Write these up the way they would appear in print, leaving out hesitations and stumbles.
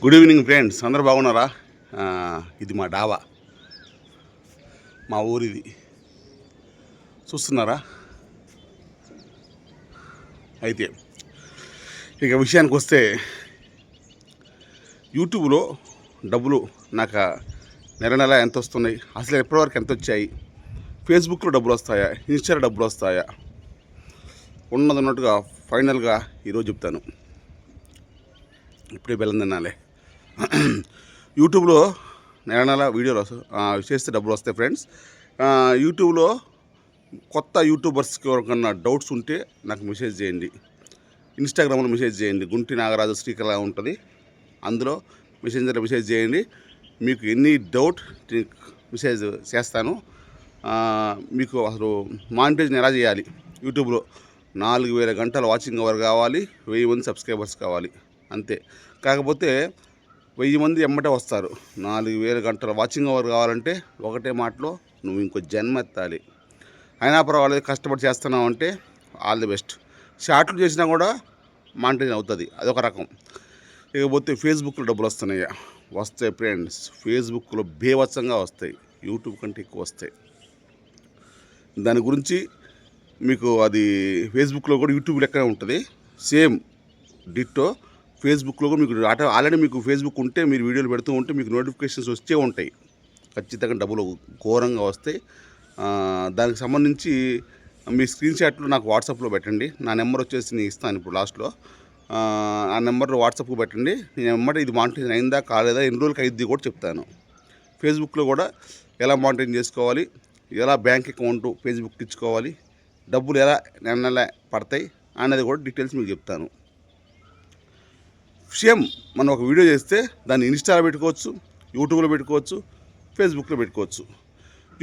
Good evening friends, అందరూ బాగున్నారా? ఇది మా డాబా, మా ఊరిది. చూస్తున్నారా? అయితే ఇక విషయానికి వస్తే, యూట్యూబ్లో డబ్బులు నాకు నెల ఎంత వస్తున్నాయి, అసలు ఎప్పటివరకు ఎంత వచ్చాయి, ఫేస్బుక్లో డబ్బులు వస్తాయా, ఇన్స్టాలో డబ్బులు వస్తాయా, ఉన్నట్టుగా ఫైనల్గా ఈరోజు చెప్తాను. ఇప్పుడే బెల్లం తినాలే. యూట్యూబ్లో నెల వీడియోలు చేస్తే డబ్బులు వస్తాయి ఫ్రెండ్స్. యూట్యూబ్లో కొత్త యూట్యూబర్స్కి ఎవరికన్నా డౌట్స్ ఉంటే నాకు మెసేజ్ చేయండి. ఇన్స్టాగ్రామ్లో మెసేజ్ చేయండి. గుంటి నాగరాజు స్పీకర్ ఉంటుంది, అందులో మెసేజ్ చేయండి. మీకు ఎన్ని డౌట్ మెసేజ్ చేస్తాను. మీకు అసలు మానిటైజేషన్ ఎలా చేయాలి, యూట్యూబ్లో 4000 గంటల వాచింగ్ అవర్ కావాలి, 1000 మంది సబ్స్క్రైబర్స్ కావాలి, అంతే. కాకపోతే 1000 మంది ఎమ్మటే వస్తారు. 4000 గంటల వాచింగ్ అవర్ కావాలంటే ఒకటే మాటలో నువ్వు ఇంకో జన్మ ఎత్తాలి. అయినా పర్వాలేదు, కష్టపడి చేస్తున్నావు అంటే ఆల్ ది బెస్ట్. షార్ట్లు చేసినా కూడా మానిటైజేషన్ అవుతుంది, అదొక రకం. ఇకపోతే ఫేస్బుక్లో డబ్బులు వస్తున్నాయా? వస్తాయి ఫ్రెండ్స్. ఫేస్బుక్లో బేవత్సంగా వస్తాయి, యూట్యూబ్ కంటే ఎక్కువ వస్తాయి. దాని గురించి మీకు అది ఫేస్బుక్లో కూడా యూట్యూబ్ లెక్కనే ఉంటుంది, సేమ్ డిట్టో. ఫేస్బుక్లో కూడా మీకు ఆల్రెడీ మీకు ఫేస్బుక్ ఉంటే మీరు వీడియోలు పెడుతూ ఉంటే మీకు నోటిఫికేషన్స్ వచ్చే ఉంటాయి. ఖచ్చితంగా డబ్బులు ఘోరంగా వస్తాయి. దానికి సంబంధించి మీ స్క్రీన్ షాట్లు నాకు వాట్సాప్లో పెట్టండి. నా నెంబర్ వచ్చేసి నేను ఇస్తాను ఇప్పుడు లాస్ట్లో. ఆ నెంబర్ వాట్సాప్కి పెట్టండి. నేను ఎమ్మటే ఇది మానిటైజేషన్ అయిందా కాలేదా, ఎన్ని రోజులకి అయింది కూడా చెప్తాను. ఫేస్బుక్లో కూడా ఎలా మానిటైజేషన్ చేసుకోవాలి, ఎలా బ్యాంక్ అకౌంట్ ఫేస్బుక్ ఇచ్చుకోవాలి, డబ్బులు ఎలా నెల పడతాయి అనేది కూడా డీటెయిల్స్ మీకు చెప్తాను. సేమ్ మనం ఒక వీడియో చేస్తే దాన్ని ఇన్స్టాలో పెట్టుకోవచ్చు, యూట్యూబ్లో పెట్టుకోవచ్చు, ఫేస్బుక్లో పెట్టుకోవచ్చు.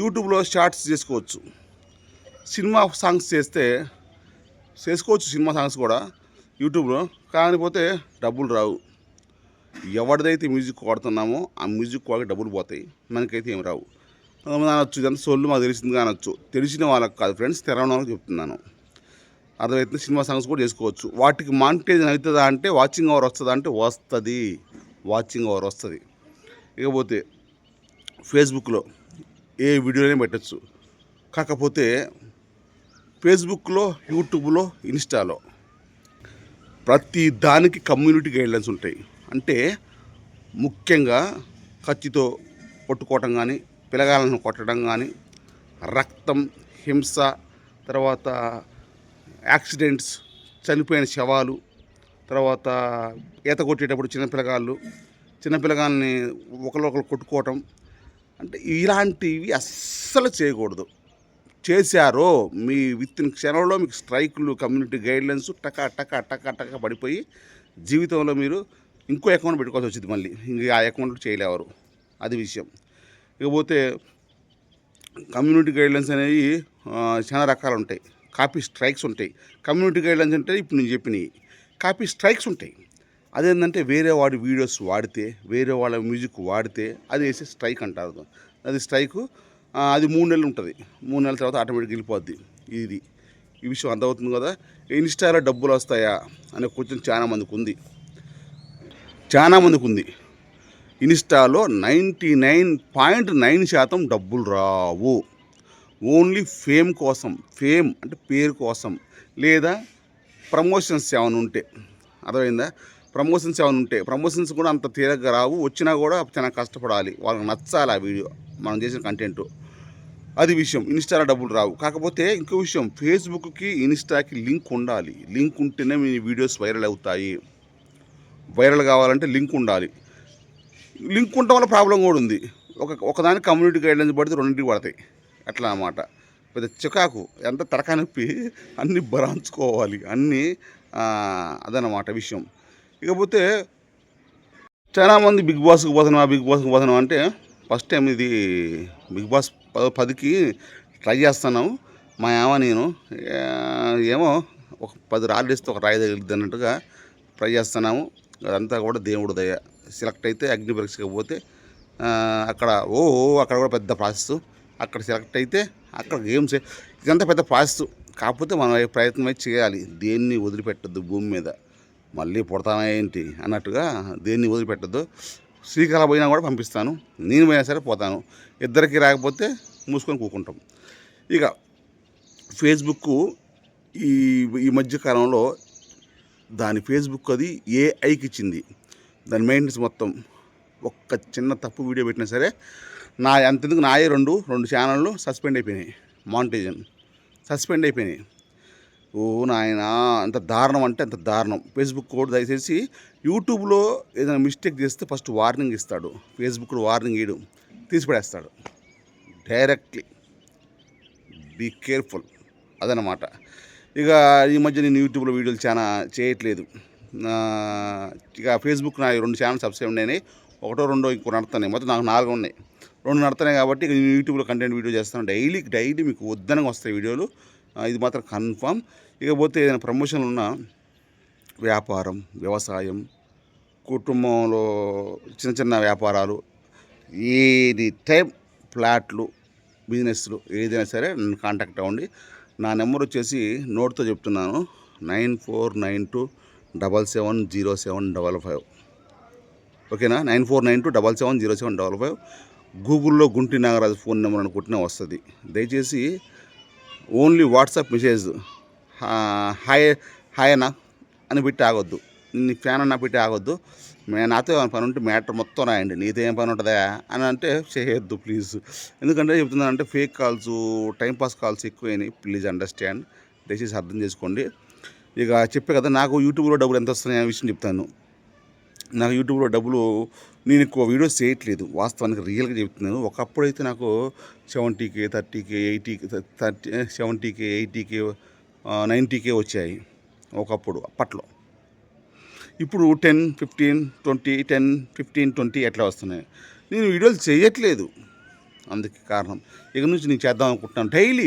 యూట్యూబ్లో షార్ట్స్ చేసుకోవచ్చు. సినిమా సాంగ్స్ చేసుకోవచ్చు సినిమా సాంగ్స్ కూడా యూట్యూబ్లో. కాకపోతే డబ్బులు రావు. ఎవరిదైతే మ్యూజిక్ వాడుతున్నామో ఆ మ్యూజిక్ వాళ్ళకి డబ్బులు పోతాయి, మనకైతే ఏమి రావు. అనొచ్చు, ఇదంతా సొల్లు మాకు తెలిసిందిగా అనొచ్చు. తెలిసిన వాళ్ళకి కాదు ఫ్రెండ్స్, తెరవని వాళ్ళకి చెప్తున్నాను. అర్థమైతే సినిమా సాంగ్స్ కూడా చేసుకోవచ్చు. వాటికి మానిటైజేషన్ అవుతుందా అంటే, వాచింగ్ అవర్ వస్తుందా అంటే వస్తుంది, వాచింగ్ అవర్ వస్తుంది. ఇకపోతే ఫేస్బుక్లో ఏ వీడియోనే పెట్టచ్చు. కాకపోతే ఫేస్బుక్లో, యూట్యూబ్లో, ఇన్స్టాలో ప్రతి దానికి కమ్యూనిటీ గైడ్లైన్స్ ఉంటాయి. అంటే ముఖ్యంగా కత్తితో కొట్టుకోవటం కానీ, పిల్లగాలను కొట్టడం కానీ, రక్తం, హింస, తర్వాత యాక్సిడెంట్స్, చనిపోయిన శవాలు, తర్వాత ఈత కొట్టేటప్పుడు చిన్నపిల్లగాల్ని ఒకరు కొట్టుకోవటం, అంటే ఇలాంటివి అస్సలు చేయకూడదు. చేశారో మీ విత్ ఇన్ క్షణంలో మీకు స్ట్రైకులు, కమ్యూనిటీ గైడ్లైన్స్ టక పడిపోయి జీవితంలో మీరు ఇంకో అకౌంట్ పెట్టుకోవాల్సి వచ్చింది. మళ్ళీ ఇంక ఆ అకౌంట్ చేయలేవారు, అది విషయం. ఇకపోతే కమ్యూనిటీ గైడ్లైన్స్ అనేవి చాలా రకాలు ఉంటాయి. కాపీ స్ట్రైక్స్ ఉంటాయి. కమ్యూనిటీ గైడ్లైన్స్ అంటే ఇప్పుడు నేను చెప్పినవి. కాపీ స్ట్రైక్స్ ఉంటాయి. అదేంటంటే వేరే వాడి వీడియోస్ వాడితే, వేరే వాళ్ళ మ్యూజిక్ వాడితే అది వేసే స్ట్రైక్ అంటారు. అది స్ట్రైకు. అది 3 నెలలు ఉంటుంది. 3 నెలల తర్వాత ఆటోమేటిక్గా వెళ్ళిపోద్ది. ఈ విషయం అర్థమవుతుంది కదా. ఇన్స్టాలో డబ్బులు వస్తాయా అనే క్వశ్చన్ చాలామందికి ఉంది. ఇన్స్టాలో 99.9% డబ్బులు రావు. ఓన్లీ ఫేమ్ కోసం, ఫేమ్ అంటే పేరు కోసం, లేదా ప్రమోషన్స్ ఏమైనా ఉంటే, అర్థమైందా? ప్రమోషన్స్ కూడా అంత తేలిగ్గా రావు. వచ్చినా కూడా చాలా కష్టపడాలి, వాళ్ళకి నచ్చాలి ఆ వీడియో, మనం చేసిన కంటెంట్. అది విషయం. ఇన్స్టాలో డబ్బులు రావు. కాకపోతే ఇంకో విషయం, ఫేస్బుక్కి ఇన్స్టాకి లింక్ ఉండాలి. లింక్ ఉంటేనే మీ వీడియోస్ వైరల్ అవుతాయి. వైరల్ కావాలంటే లింక్ ఉండాలి. లింక్ ఉండటం వల్ల ప్రాబ్లం కూడా ఉంది. ఒకదానికి కమ్యూనిటీ గైడ్లైన్స్ పడితే రెండింటికి పడతాయి, అట్లా అన్నమాట. పెద్ద చికాకు, ఎంత తరకా నొప్పి, అన్నీ భరాంచుకోవాలి, అన్నీ. అదనమాట విషయం. ఇకపోతే చాలామంది బిగ్ బాస్కి పోతున్నాం అంటే, ఫస్ట్ టైం ఇది బిగ్ బాస్ 10కి ట్రై చేస్తున్నాం. మా నేను ఏమో ఒక 10 రాళ్ళు ఇస్తే ఒక రాయి తగిలిద్ది అన్నట్టుగా ట్రై చేస్తున్నాము. అదంతా కూడా దేవుడు దయ. సెలెక్ట్ అయితే అగ్ని పరీక్షకి పోతే అక్కడ అక్కడ కూడా పెద్ద ప్రాసెస్. అక్కడ సెలెక్ట్ అయితే అక్కడ గేమ్స్, ఇదంతా పెద్ద ప్రాసెస్. కాకపోతే మనం ప్రయత్నం అయితే చేయాలి, దేన్ని వదిలిపెట్టద్దు భూమి మీద. మళ్ళీ పుడతానా ఏంటి అన్నట్టుగా దేన్ని వదిలిపెట్టద్దు. శ్రీకాళ పోయినా కూడా పంపిస్తాను, నేను పోయినా సరే పోతాను. ఇద్దరికి రాకపోతే మూసుకొని కూకుంటాం. ఇక ఫేస్బుక్ ఈ ఈ మధ్య కాలంలో దాని ఫేస్బుక్ అది ఏఐకి ఇచ్చింది. దాని మెయింటెనెన్స్ మొత్తం ఒక్క చిన్న తప్పు వీడియో పెట్టినా సరే అంతెందుకు నాయే రెండు ఛానళ్ళు సస్పెండ్ అయిపోయినాయి, మానిటైజేషన్ సస్పెండ్ అయిపోయినాయి. ఓ నాయనా, అంత దారుణం అంటే అంత దారుణం. ఫేస్బుక్ కూడా దయచేసి యూట్యూబ్లో ఏదైనా మిస్టేక్ చేస్తే ఫస్ట్ వార్నింగ్ ఇస్తాడు, ఫేస్బుక్లో వార్నింగ్ ఇవ్వడు, తీసిపడేస్తాడు డైరెక్ట్లీ. బీ కేర్ఫుల్ అదనమాట. ఇక ఈ మధ్య నేను యూట్యూబ్లో వీడియోలు చాలా చేయట్లేదు. ఇక ఫేస్బుక్ నా 2 ఛానల్స్ సబ్స్క్రైబ్ అయినాయి, ఒకటో రెండో ఇంకో నడుతున్నాయి, మొత్తం నాకు 4 ఉన్నాయి, 2 నడుతున్నాయి. కాబట్టి ఇక నేను యూట్యూబ్లో కంటెంట్ వీడియో చేస్తాను. డైలీ మీకు వద్దనగా వస్తాయి వీడియోలు, ఇది మాత్రం కన్ఫామ్. ఇకపోతే ఏదైనా ప్రమోషన్లు ఉన్న వ్యాపారం, వ్యవసాయం, కుటుంబంలో చిన్న వ్యాపారాలు, ఏది టైం ఫ్లాట్లు, బిజినెస్లు ఏదైనా సరే నన్ను కాంటాక్ట్ అవ్వండి. నా నెంబర్ వచ్చేసి నోట్తో చెప్తున్నాను, 9492770755. ఓకేనా, 9492770755. గూగుల్లో గుంటి నాగరాజు ఫోన్ నెంబర్ అని కొట్టినా వస్తుంది. దయచేసి ఓన్లీ వాట్సాప్ మెసేజ్ హాయ్ అన్న అని పెట్టి ఆగొద్దు, నీ ఫ్యాన్ అన్న పెట్టి ఆగొద్దు. నాతో ఏమైనా పని ఉంటే మ్యాటర్ మొత్తం రాయండి, నీతో ఏం పని ఉంటుందా అని అంటే చేయొద్దు ప్లీజ్. ఎందుకంటే చెప్తున్నానంటే ఫేక్ కాల్స్, టైంపాస్ కాల్స్ ఎక్కువైనాయి. ప్లీజ్ అండర్స్టాండ్, దయచేసి అర్థం చేసుకోండి. ఇక చెప్పే కదా, నాకు యూట్యూబ్లో డబ్బులు ఎంత వస్తున్నాయి అనే విషయం చెప్తాను. నాకు యూట్యూబ్లో డబ్బులు, నేను ఎక్కువ వీడియోస్ చేయట్లేదు, వాస్తవానికి రియల్గా చెప్తున్నాను. ఒకప్పుడైతే నాకు 70K 30K 80K 70K 80K 90K వచ్చాయి ఒకప్పుడు, అప్పట్లో. ఇప్పుడు 10 15 20 10 15 20 ఎట్లా వస్తున్నాయి. నేను వీడియోలు చేయట్లేదు, అందుకే కారణం. ఇక నుంచి నేను చేద్దాం అనుకుంటున్నాను. డైలీ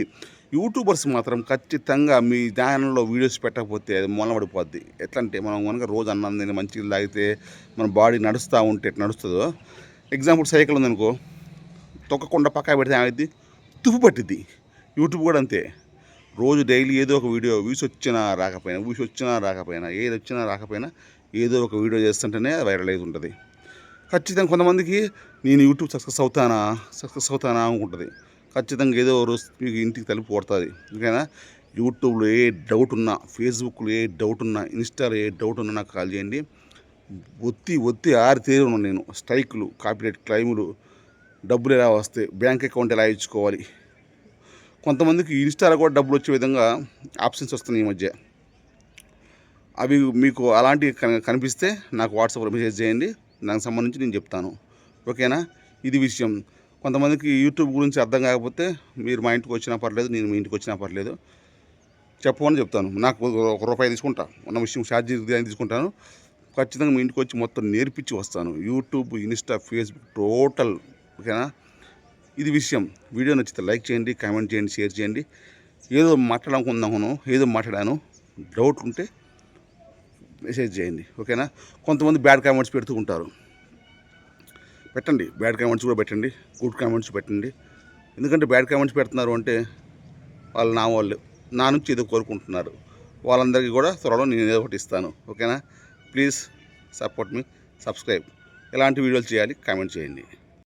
యూట్యూబర్స్ మాత్రం ఖచ్చితంగా మీ ఛానల్లో వీడియోస్ పెట్టకపోతే అది మొలబడిపోద్ది. ఎట్లా అంటే, మనం కనుక రోజు అన్నం తిని మంచిగా తాగితే మన బాడీ నడుస్తూ ఉంటే ఎట్లా నడుస్తుందో, ఎగ్జాంపుల్ సైకిల్ ఉందనుకో, తొక్కకుండా పక్కా పెడితే ఏమైద్ది, తుప్పు పట్టిద్ది. యూట్యూబ్ కూడా అంతే. రోజు డైలీ ఏదో ఒక వీడియో, వ్యూస్ వచ్చినా రాకపోయినా ఏది వచ్చినా రాకపోయినా ఏదో ఒక వీడియో చేస్తుంటేనే వైరల్ అవుతూ ఉంటుంది. ఖచ్చితంగా కొంతమందికి నేను యూట్యూబ్ సక్సెస్ అవుతానా అనుకుంటుంది. ఖచ్చితంగా ఏదో రోజు మీకు ఇంటికి తలుపు కొడుతుంది. ఓకేనా, యూట్యూబ్లో ఏ డౌట్ ఉన్నా, ఫేస్బుక్లో ఏ డౌట్ ఉన్నా, ఇన్స్టాలో ఏ డౌట్ ఉన్నా నాకు కాల్ చేయండి. ఒత్తి ఆరితేరి ఉన్నాను నేను. స్ట్రైకులు, కాపీరైట్ క్లైములు, డబ్బులు ఎలా వస్తాయి, బ్యాంక్ అకౌంట్ ఎలా ఇచ్చుకోవాలి, కొంతమందికి ఇన్స్టాలో కూడా డబ్బులు వచ్చే విధంగా ఆప్షన్స్ వస్తున్నాయి ఈ మధ్య. అవి మీకు అలాంటివి కనిపిస్తే నాకు వాట్సాప్లో మెసేజ్ చేయండి, దానికి సంబంధించి నేను చెప్తాను. ఓకేనా, ఇది విషయం. కొంతమందికి యూట్యూబ్ గురించి అర్థం కాకపోతే మీరు మా ఇంటికి వచ్చినా పర్లేదు, నేను మీ ఇంటికి వచ్చినా పర్లేదు, చెప్పమని చెప్తాను. నాకు ₹1 తీసుకుంటా, ఉన్న విషయం ఛార్జీ తీసుకుంటాను. ఖచ్చితంగా మీ ఇంటికి వచ్చి మొత్తం నేర్పించి వస్తాను. YouTube, Insta, Facebook total. ఓకేనా, ఇది విషయం. వీడియో నచ్చితే లైక్ చేయండి, కామెంట్ చేయండి, షేర్ చేయండి. ఏదో మాట్లాడాను, డౌట్ ఉంటే మెసేజ్ చేయండి. ఓకేనా, కొంతమంది బ్యాడ్ కామెంట్స్ పెడుతూ ఉంటారు, పెట్టండి. బ్యాడ్ కామెంట్స్ కూడా పెట్టండి, గుడ్ కామెంట్స్ పెట్టండి. ఎందుకంటే బ్యాడ్ కామెంట్స్ పెడుతున్నారు అంటే వాళ్ళు నా నుంచి ఏదో కోరుకుంటున్నారు. వాళ్ళందరికీ కూడా త్వరలో నేను ఏదో ఒకటి ఇస్తాను. ఓకేనా, ప్లీజ్ సపోర్ట్ మీ, సబ్స్క్రైబ్. ఎలాంటి వీడియోలు చేయాలి కామెంట్ చేయండి.